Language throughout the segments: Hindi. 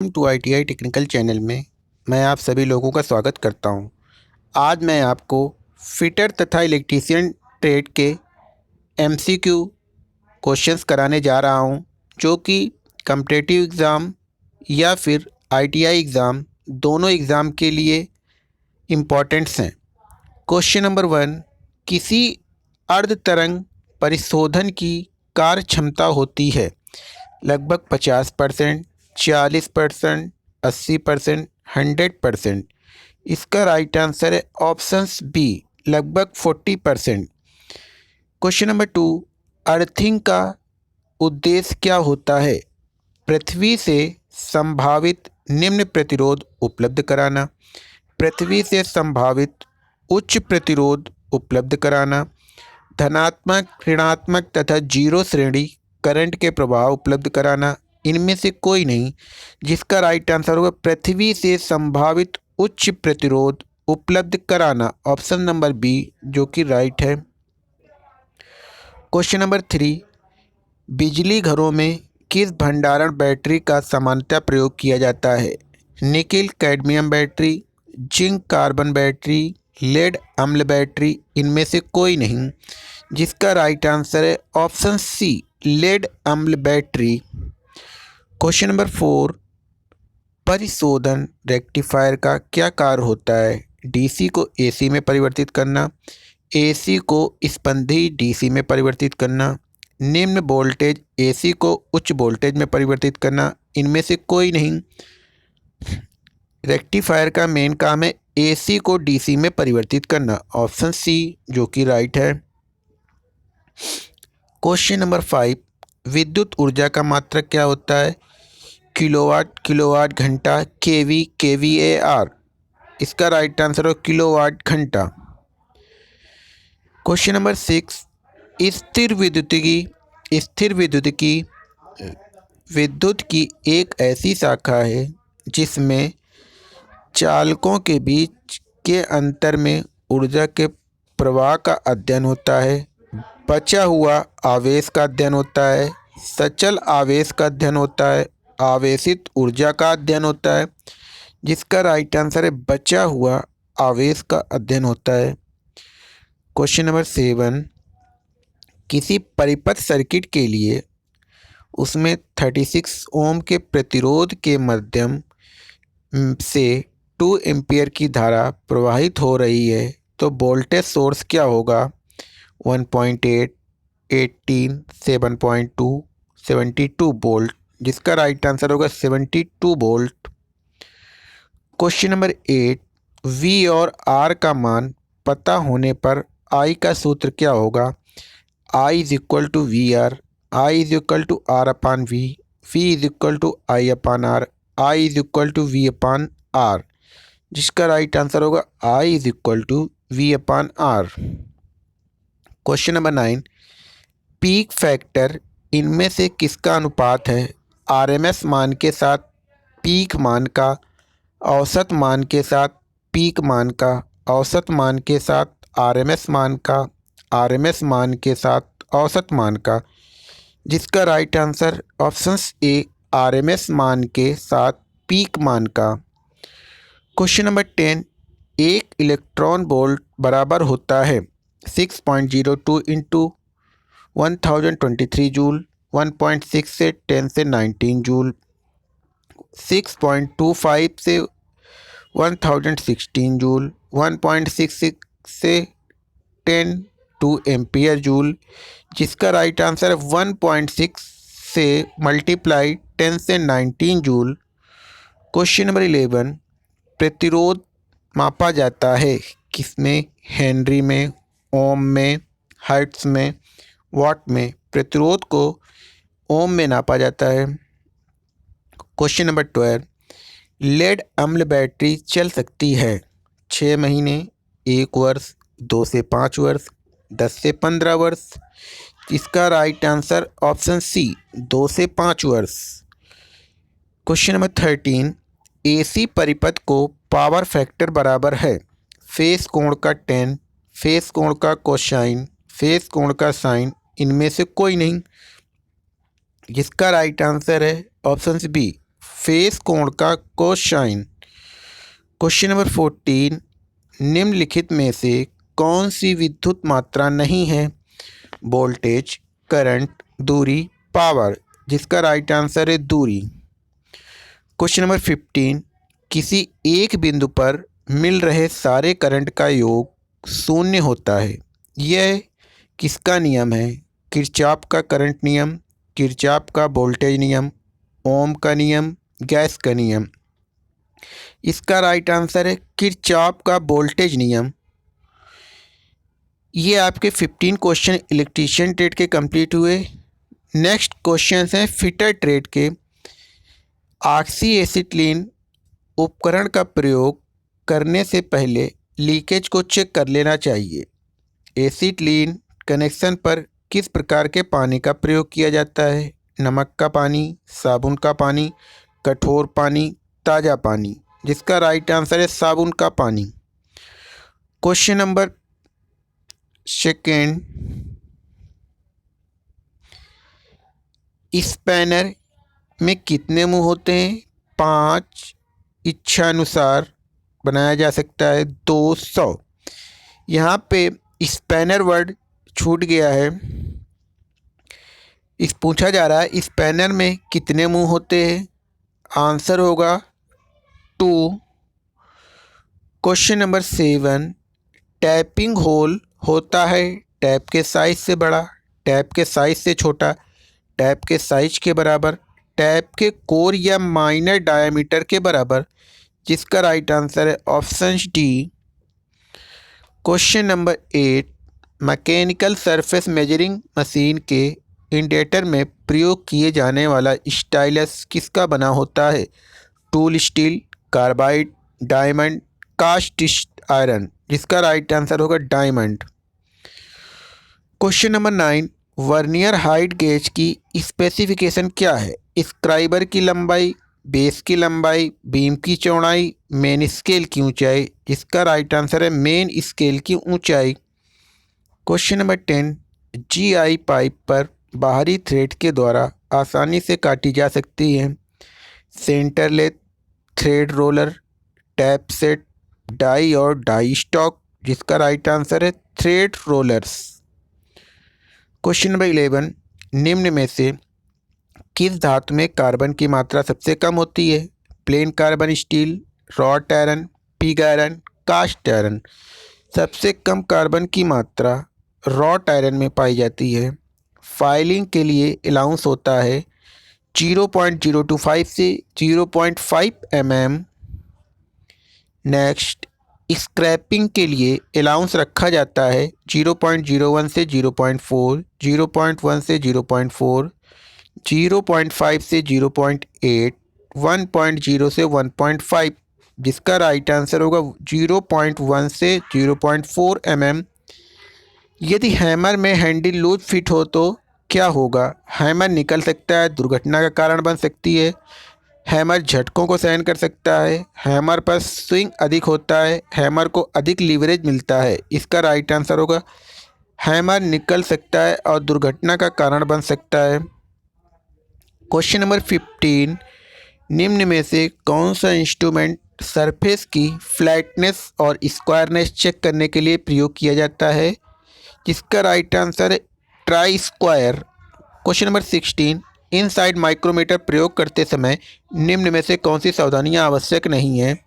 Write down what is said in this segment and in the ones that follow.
Welcome to ITI technical channel में मैं आप सभी लोगों का स्वागत करता हूं। आज मैं आपको फिटर तथा इलेक्ट्रीशियन ट्रेड के एमसीक्यू क्वेश्चंस कराने जा रहा हूं, जो कि कॉम्पिटिटिव एग्ज़ाम या फिर आईटीआई एग्ज़ाम दोनों एग्ज़ाम के लिए इम्पॉर्टेंट्स हैं। क्वेश्चन नंबर 1, किसी अर्ध तरंग परिशोधन की कार्य क्षमता होती है लगभग 50%, 40%, 80%, 100%। इसका राइट आंसर है ऑप्शंस बी, लगभग 40%। क्वेश्चन नंबर 2, अर्थिंग का उद्देश्य क्या होता है? पृथ्वी से संभावित निम्न प्रतिरोध उपलब्ध कराना, पृथ्वी से संभावित उच्च प्रतिरोध उपलब्ध कराना, धनात्मक, ऋणात्मक तथा जीरो श्रेणी करंट के प्रभाव उपलब्ध कराना, इनमें से कोई नहीं। जिसका राइट आंसर होगा पृथ्वी से संभावित उच्च प्रतिरोध उपलब्ध कराना, ऑप्शन नंबर बी, जो कि राइट है। क्वेश्चन नंबर 3, बिजली घरों में किस भंडारण बैटरी का सामान्यतः प्रयोग किया जाता है? Nickel cadmium battery, zinc carbon battery, lead अम्ल बैटरी, इनमें से कोई नहीं। जिसका राइट आंसर है ऑप्शन सी, लेड अम्ल बैटरी। क्वेश्चन नंबर 4, परिशोधन रेक्टिफायर का क्या कार्य होता है? डीसी को एसी में परिवर्तित करना, एसी को स्पंदी डीसी में परिवर्तित करना, निम्न वोल्टेज एसी को उच्च वोल्टेज में परिवर्तित करना, इनमें से कोई नहीं। रेक्टिफायर का मेन काम है एसी को डीसी में परिवर्तित करना, ऑप्शन सी, जो कि राइट है। क्वेश्चन नंबर 5, विद्युत ऊर्जा का मात्रक क्या होता है? किलोवाट, किलोवाट घंटा, केवी, केवीएआर। इसका राइट आंसर है किलोवाट घंटा। क्वेश्चन नंबर 6, स्थिर विद्युत की एक ऐसी शाखा है जिसमें चालकों के बीच के अंतर में ऊर्जा के प्रवाह का अध्ययन होता है, बचा हुआ आवेश का अध्ययन होता है, सचल आवेश का अध्ययन होता है, आवेशित ऊर्जा का अध्ययन होता है। जिसका राइट आंसर है बचा हुआ आवेश का अध्ययन होता है। क्वेश्चन नंबर 7, किसी परिपथ सर्किट के लिए उसमें 36 ओम के प्रतिरोध के माध्यम से 2 एम्पियर की धारा प्रवाहित हो रही है, तो वोल्टेज सोर्स क्या होगा? 1.8, 18, 7.2, 72 वोल्ट। जिसका राइट आंसर होगा 72 वोल्ट। क्वेश्चन नंबर 8, वी और आर का मान पता होने पर आई का सूत्र क्या होगा? I is equal to V R, I is equal to R upon V, V is equal to I upon R, I is equal to V upon R. जिसका राइट आंसर होगा I is equal to V upon R. Question number 9, peak factor इनमें से किसका अनुपात है? आरएमएस मान के साथ पीक मान का, औसत मान के साथ पीक मान का, औसत मान के साथ आरएमएस मान का, आरएमएस मान के साथ औसत मान का। जिसका right answer options A, RMS मान के साथ पीक मान का। क्वेश्चन नंबर 10, एक इलेक्ट्रॉन वोल्ट बराबर होता है 6.02 इंटू 1023 जूल, 1.6 से 10 से 19 जूल, 6.25 से 1016 जूल, 1.66 से 10 2 एम्पियर जूल। जिसका राइट आंसर है 1.6 से मल्टीप्लाई 10 से 19 जूल। क्वेश्चन नंबर 11, प्रतिरोध मापा जाता है किसमें? हेनरी में, ओम में, हर्ट्ज में, वाट में। प्रतिरोध को ओम में नापा जाता है। क्वेश्चन नंबर 12, लेड अम्ल बैटरी चल सकती है 6 महीने, 1 वर्ष, 2 से 5 वर्ष, 10 से 15 वर्ष। इसका राइट आंसर ऑप्शन सी, 2 से 5 वर्ष। क्वेश्चन नंबर 13, एसी परिपथ को पावर फैक्टर बराबर है फेस कोण का 10, फेस कोण का कोसाइन, फेस कोण का साइन, इनमें से कोई नहीं। जिसका राइट आंसर है ऑप्शन बी, फेस कोण का कोसाइन। क्वेश्चन नंबर 14, निम्नलिखित में से कौन सी विद्युत मात्रा नहीं है? वोल्टेज, करंट, दूरी, पावर। जिसका राइट आंसर है दूरी। क्वेश्चन नंबर 15, किसी एक बिंदु पर मिल रहे सारे करंट का योग शून्य होता है। यह किसका नियम है? किरचॉफ का करंट नियम, किरचॉफ का वोल्टेज नियम, ओम का नियम, गैस का नियम। इसका राइट आंसर है किरचॉफ का वोल्टेज नियम। ये आपके 15 क्वेश्चन इलेक्ट्रीशियन ट्रेड के कंप्लीट हुए। नेक्स्ट क्वेश्चन हैं फिटर ट्रेड के। ऑक्सी एसिटिलीन उपकरण का प्रयोग करने से पहले लीकेज को चेक कर लेना चाहिए। एसिटिलीन कनेक्शन पर किस प्रकार के पानी का प्रयोग किया जाता है? नमक का पानी, साबुन का पानी, कठोर पानी, ताज़ा पानी। जिसका राइट आंसर है साबुन का पानी। क्वेश्चन नंबर 2, स्पैनर में कितने मुंह होते हैं? 5। इच्छानुसार बनाया जा सकता है 200। यहाँ पे स्पैनर वर्ड छूट गया है। इस पूछा जा रहा है स्पैनर में कितने मुंह होते हैं? आंसर होगा 2। क्वेश्चन नंबर 7, टैपिंग होल होता है टैप के साइज से बड़ा, टैप के साइज से छोटा, टैप के साइज के बराबर, टैप के कोर या माइनर डायमीटर के बराबर। जिसका राइट आंसर है option D. Question number 8, mechanical surface measuring machine के इंडेटर में प्रयोग किए जाने वाला स्टाइलस किसका बना होता है? Tool steel, carbide, diamond, cast iron. जिसका राइट आंसर होगा diamond. Question number 9, vernier height gauge की स्पेसिफिकेशन क्या है? स्क्राइबर की लंबाई, बेस की लंबाई, बीम की चौड़ाई, मेन स्केल की ऊंचाई। इसका राइट आंसर है मेन स्केल की ऊंचाई। क्वेश्चन नंबर 10, जीआई पाइप पर बाहरी थ्रेड के द्वारा आसानी से काटी जा सकती है। Centre lathe, thread roller, tap set, die और डाई स्टॉक। जिसका राइट आंसर है थ्रेड रोलर्स। क्वेश्चन नंबर 11, निम्न में से किस धातु में कार्बन की मात्रा सबसे कम होती है? Plain carbon steel, wrought iron, pig iron, cast iron. सबसे कम कार्बन की मात्रा रॉट आयरन में पाई जाती है। फाइलिंग के लिए अलाउंस होता है 0.025 से 0.5 mm। नेक्स्ट, स्क्रैपिंग के लिए अलाउंस रखा जाता है 0.01 से 0.4, 0.1 से 0.4, 0.5 से 0.8, 1.0 से 1.5। जिसका राइट आंसर होगा 0.1 से 0.4 mm। यदि हैमर में हैंडल लूज फिट हो तो क्या होगा? हैमर निकल सकता है, दुर्घटना का कारण बन सकती है। हैमर झटकों को सहन कर सकता है, हैमर पर स्विंग अधिक होता है, हैमर को अधिक लीवरेज मिलता है। इसका राइट आंसर होगा हैमर निकल सकता है और दुर्घटना का कारण बन सकता है। क्वेश्चन नंबर 15, निम्न में से कौन सा इंस्ट्रूमेंट सरफेस की फ्लैटनेस और स्क्वायरनेस चेक करने के लिए प्रयोग किया जाता है? जिसका राइट आंसर है try square. Question number 16, inside micrometer प्रयोग करते समय निम्न में से कौन सी सावधानियां आवश्यक नहीं है?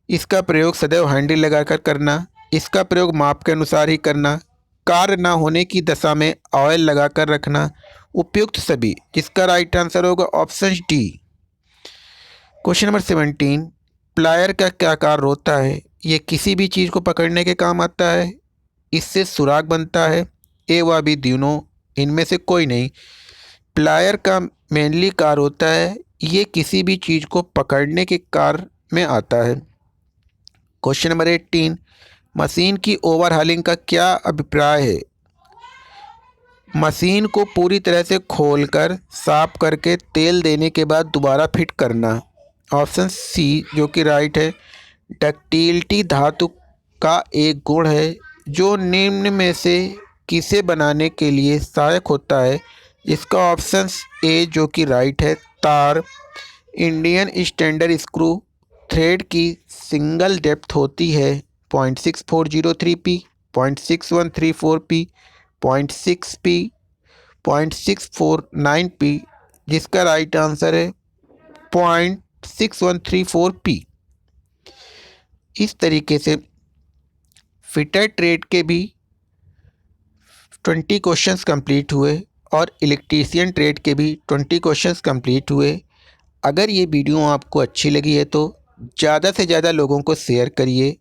इसका प्रयोग सदैव हैंडल लगाकर करना, इसका प्रयोग माप के अनुसार ही करना, कार्य न होने की दशा में ऑयल लगाकर रखना, उपयुक्त सभी। जिसका राइट आंसर होगा option D. Question number 17, plier का क्या कार्य होता है? ये किसी भी चीज़ को पकड़ने के काम आता है, इससे सुराग बनता है, ए व बी दोनों, इनमें से कोई नहीं। प्लायर का मेनली कार्य होता है ये किसी भी चीज़ को पकड़ने के कार्य में आता है। क्वेश्चन नंबर 18, मशीन की ओवरहालिंग का क्या अभिप्राय है? मशीन को पूरी तरह से खोलकर साफ करके तेल देने के बाद दोबारा फिट करना। ऑप्शन सी जो कि राइट है। डक्टिलिटी धातु का एक गुण है जो निम्न में से किसे बनाने के लिए सहायक होता है? इसका ऑप्शन ए जो कि राइट है तार। इंडियन स्टैंडर्ड स्क्रू थ्रेड की सिंगल डेप्थ होती है 0.6403 पी, 0.6134 पी, 0.6 पी, 0.649 पी, जिसका राइट आंसर है 0.6134 पी। इस तरीके से फिटर ट्रेड के भी 20 क्वेश्चंस कंप्लीट हुए और इलेक्ट्रीशियन ट्रेड के भी 20 क्वेश्चंस कंप्लीट हुए। अगर ये वीडियो आपको अच्छी लगी है तो ज़्यादा से ज़्यादा लोगों को शेयर करिए,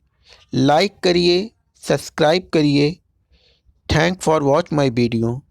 लाइक करिए, सब्सक्राइब करिए। Thank for watch my video.